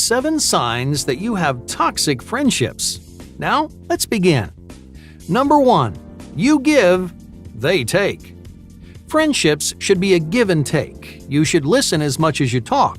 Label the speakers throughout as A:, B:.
A: 7 signs that you have toxic friendships. Now, let's begin. Number 1. You give, they take. Friendships should be a give and take. You should listen as much as you talk.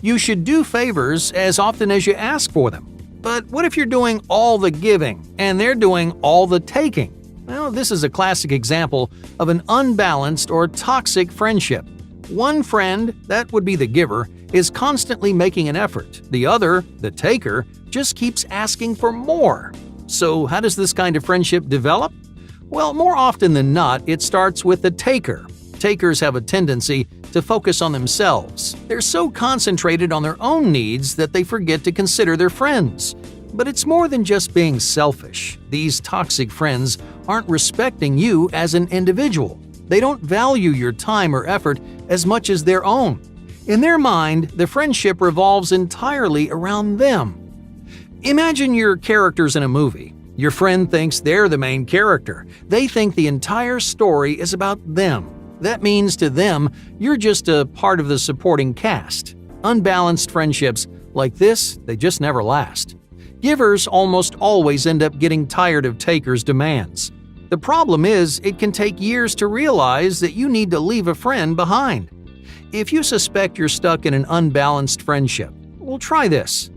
A: You should do favors as often as you ask for them. But what if you're doing all the giving and they're doing all the taking? Well, this is a classic example of an unbalanced or toxic friendship. One friend, that would be the giver, is constantly making an effort. The other, the taker, just keeps asking for more. So how does this kind of friendship develop? Well, more often than not, it starts with the taker. Takers have a tendency to focus on themselves. They're so concentrated on their own needs that they forget to consider their friends. But it's more than just being selfish. These toxic friends aren't respecting you as an individual. They don't value your time or effort as much as their own. In their mind, the friendship revolves entirely around them. Imagine your characters in a movie. Your friend thinks they're the main character. They think the entire story is about them. That means to them, you're just a part of the supporting cast. Unbalanced friendships like this, they just never last. Givers almost always end up getting tired of takers' demands. The problem is, it can take years to realize that you need to leave a friend behind. If you suspect you're stuck in an unbalanced friendship, well, try this.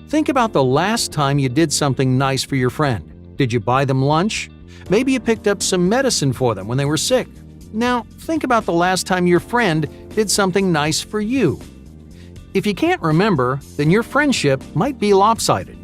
A: Think about the last time you did something nice for your friend. Did you buy them lunch? Maybe you picked up some medicine for them when they were sick. Now, think about the last time your friend did something nice for you. If you can't remember, then your friendship might be lopsided.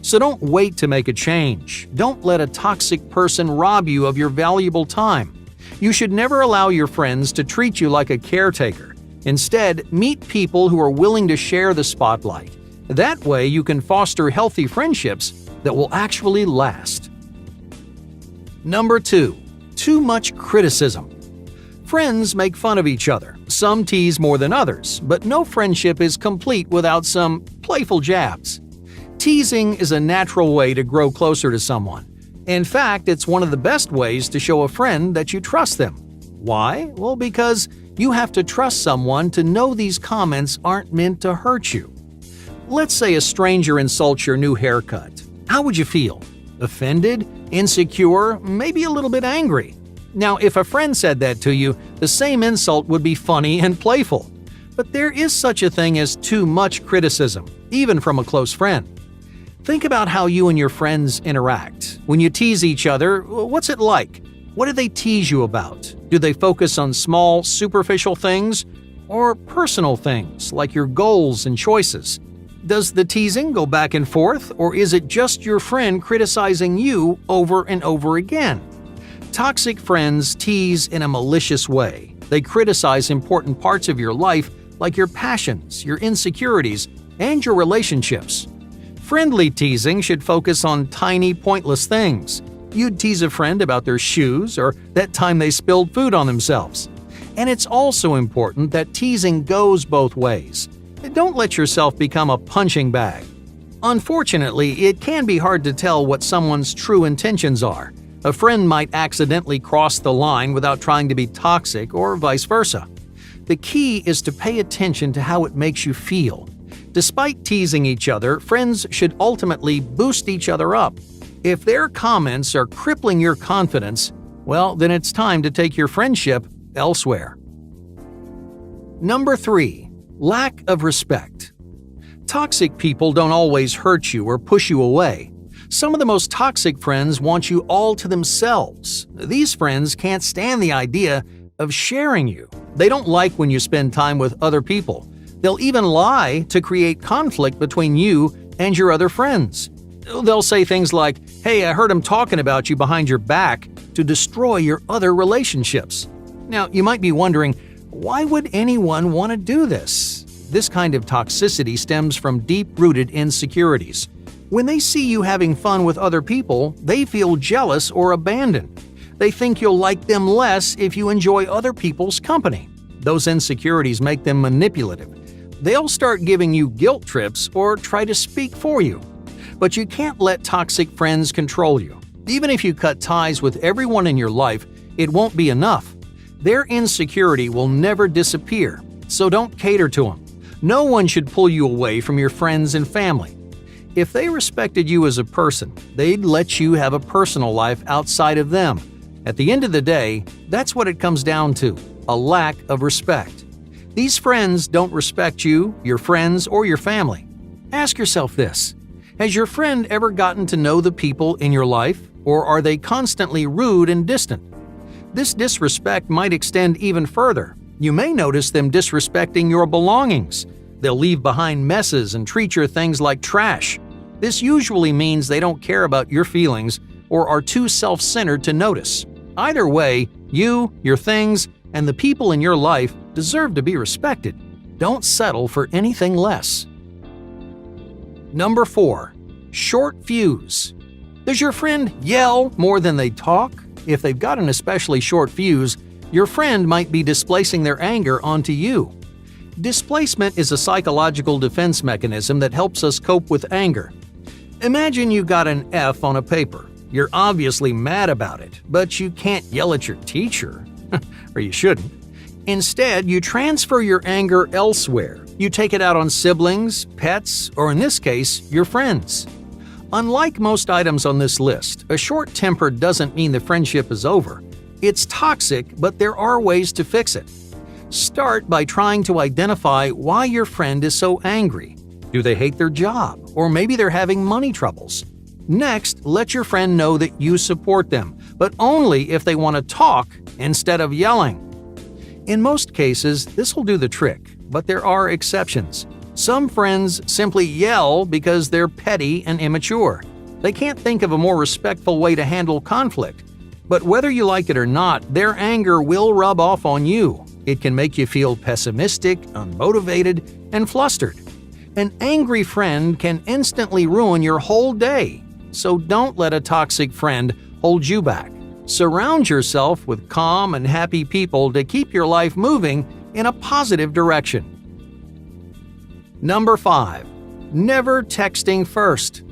A: So don't wait to make a change. Don't let a toxic person rob you of your valuable time. You should never allow your friends to treat you like a caretaker. Instead, meet people who are willing to share the spotlight. That way, you can foster healthy friendships that will actually last. Number 2. Too much criticism. Friends make fun of each other. Some tease more than others, but no friendship is complete without some playful jabs. Teasing is a natural way to grow closer to someone. In fact, it's one of the best ways to show a friend that you trust them. Why? Well, because you have to trust someone to know these comments aren't meant to hurt you. Let's say a stranger insults your new haircut. How would you feel? Offended? Insecure? Maybe a little bit angry? Now, if a friend said that to you, the same insult would be funny and playful. But there is such a thing as too much criticism, even from a close friend. Think about how you and your friends interact. When you tease each other, what's it like? What do they tease you about? Do they focus on small, superficial things or personal things like your goals and choices? Does the teasing go back and forth, or is it just your friend criticizing you over and over again? Toxic friends tease in a malicious way. They criticize important parts of your life like your passions, your insecurities, and your relationships. Friendly teasing should focus on tiny, pointless things. You'd tease a friend about their shoes or that time they spilled food on themselves. And it's also important that teasing goes both ways. Don't let yourself become a punching bag. Unfortunately, it can be hard to tell what someone's true intentions are. A friend might accidentally cross the line without trying to be toxic, or vice versa. The key is to pay attention to how it makes you feel. Despite teasing each other, friends should ultimately boost each other up. If their comments are crippling your confidence, well, then it's time to take your friendship elsewhere. Number 3. Lack of respect. Toxic people don't always hurt you or push you away. Some of the most toxic friends want you all to themselves. These friends can't stand the idea of sharing you. They don't like when you spend time with other people. They'll even lie to create conflict between you and your other friends. They'll say things like, "Hey, I heard him talking about you behind your back," to destroy your other relationships. Now, you might be wondering, why would anyone want to do this? This kind of toxicity stems from deep-rooted insecurities. When they see you having fun with other people, they feel jealous or abandoned. They think you'll like them less if you enjoy other people's company. Those insecurities make them manipulative. They'll start giving you guilt trips or try to speak for you. But you can't let toxic friends control you. Even if you cut ties with everyone in your life, it won't be enough. Their insecurity will never disappear, so don't cater to them. No one should pull you away from your friends and family. If they respected you as a person, they'd let you have a personal life outside of them. At the end of the day, that's what it comes down to, a lack of respect. These friends don't respect you, your friends, or your family. Ask yourself this: has your friend ever gotten to know the people in your life, or are they constantly rude and distant? This disrespect might extend even further. You may notice them disrespecting your belongings. They'll leave behind messes and treat your things like trash. This usually means they don't care about your feelings or are too self-centered to notice. Either way, you, your things, and the people in your life deserve to be respected. Don't settle for anything less. Number 4. Short fuse. Does your friend yell more than they talk? If they've got an especially short fuse, your friend might be displacing their anger onto you. Displacement is a psychological defense mechanism that helps us cope with anger. Imagine you got an F on a paper. You're obviously mad about it, but you can't yell at your teacher. Or you shouldn't. Instead, you transfer your anger elsewhere. You take it out on siblings, pets, or in this case, your friends. Unlike most items on this list, a short temper doesn't mean the friendship is over. It's toxic, but there are ways to fix it. Start by trying to identify why your friend is so angry. Do they hate their job? Or maybe they're having money troubles. Next, let your friend know that you support them, but only if they want to talk instead of yelling. In most cases, this will do the trick, but there are exceptions. Some friends simply yell because they're petty and immature. They can't think of a more respectful way to handle conflict. But whether you like it or not, their anger will rub off on you. It can make you feel pessimistic, unmotivated, and flustered. An angry friend can instantly ruin your whole day. So don't let a toxic friend hold you back. Surround yourself with calm and happy people to keep your life moving in a positive direction. Number 5. Never texting first.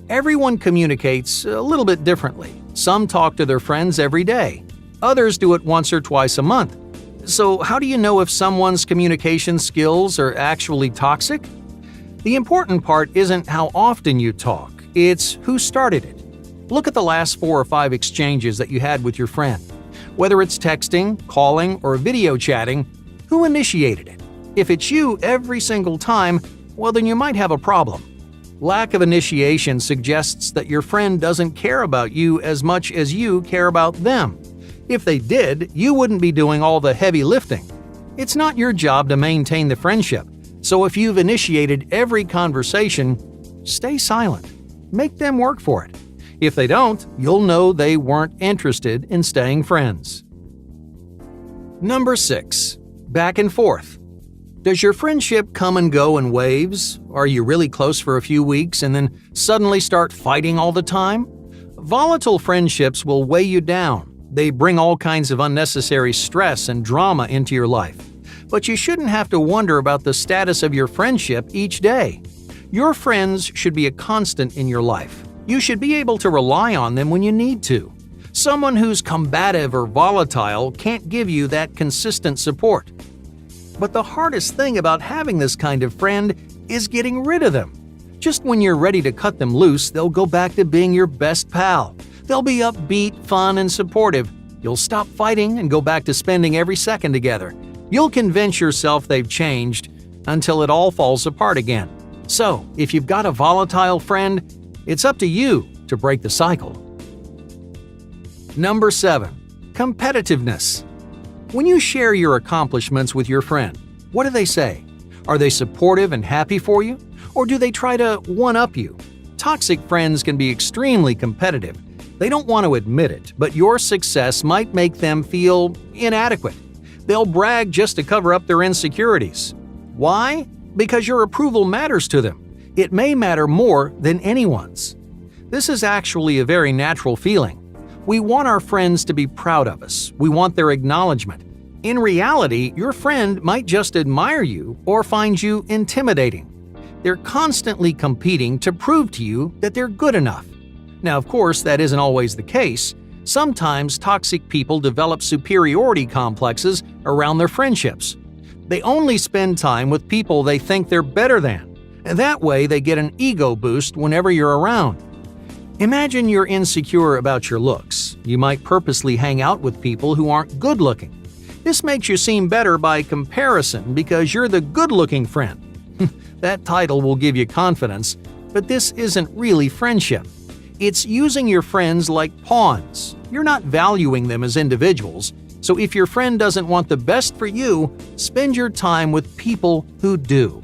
A: Everyone communicates a little bit differently. Some talk to their friends every day. Others do it once or twice a month. So how do you know if someone's communication skills are actually toxic? The important part isn't how often you talk, it's who started it. Look at the last 4 or 5 exchanges that you had with your friend. Whether it's texting, calling, or video chatting, who initiated it? If it's you every single time, well then you might have a problem. Lack of initiation suggests that your friend doesn't care about you as much as you care about them. If they did, you wouldn't be doing all the heavy lifting. It's not your job to maintain the friendship, so if you've initiated every conversation, stay silent. Make them work for it. If they don't, you'll know they weren't interested in staying friends. Number 6. Back and forth. Does your friendship come and go in waves? Are you really close for a few weeks and then suddenly start fighting all the time? Volatile friendships will weigh you down. They bring all kinds of unnecessary stress and drama into your life. But you shouldn't have to wonder about the status of your friendship each day. Your friends should be a constant in your life. You should be able to rely on them when you need to. Someone who's combative or volatile can't give you that consistent support. But the hardest thing about having this kind of friend is getting rid of them. Just when you're ready to cut them loose, they'll go back to being your best pal. They'll be upbeat, fun, and supportive. You'll stop fighting and go back to spending every second together. You'll convince yourself they've changed until it all falls apart again. So, if you've got a volatile friend, it's up to you to break the cycle. Number 7. Competitiveness. When you share your accomplishments with your friend, what do they say? Are they supportive and happy for you? Or do they try to one-up you? Toxic friends can be extremely competitive. They don't want to admit it, but your success might make them feel inadequate. They'll brag just to cover up their insecurities. Why? Because your approval matters to them. It may matter more than anyone's. This is actually a very natural feeling. We want our friends to be proud of us. We want their acknowledgement. In reality, your friend might just admire you or find you intimidating. They're constantly competing to prove to you that they're good enough. Now, of course, that isn't always the case. Sometimes toxic people develop superiority complexes around their friendships. They only spend time with people they think they're better than, and that way they get an ego boost whenever you're around. Imagine you're insecure about your looks. You might purposely hang out with people who aren't good-looking. This makes you seem better by comparison because you're the good-looking friend. That title will give you confidence, but this isn't really friendship. It's using your friends like pawns. You're not valuing them as individuals, so if your friend doesn't want the best for you, spend your time with people who do.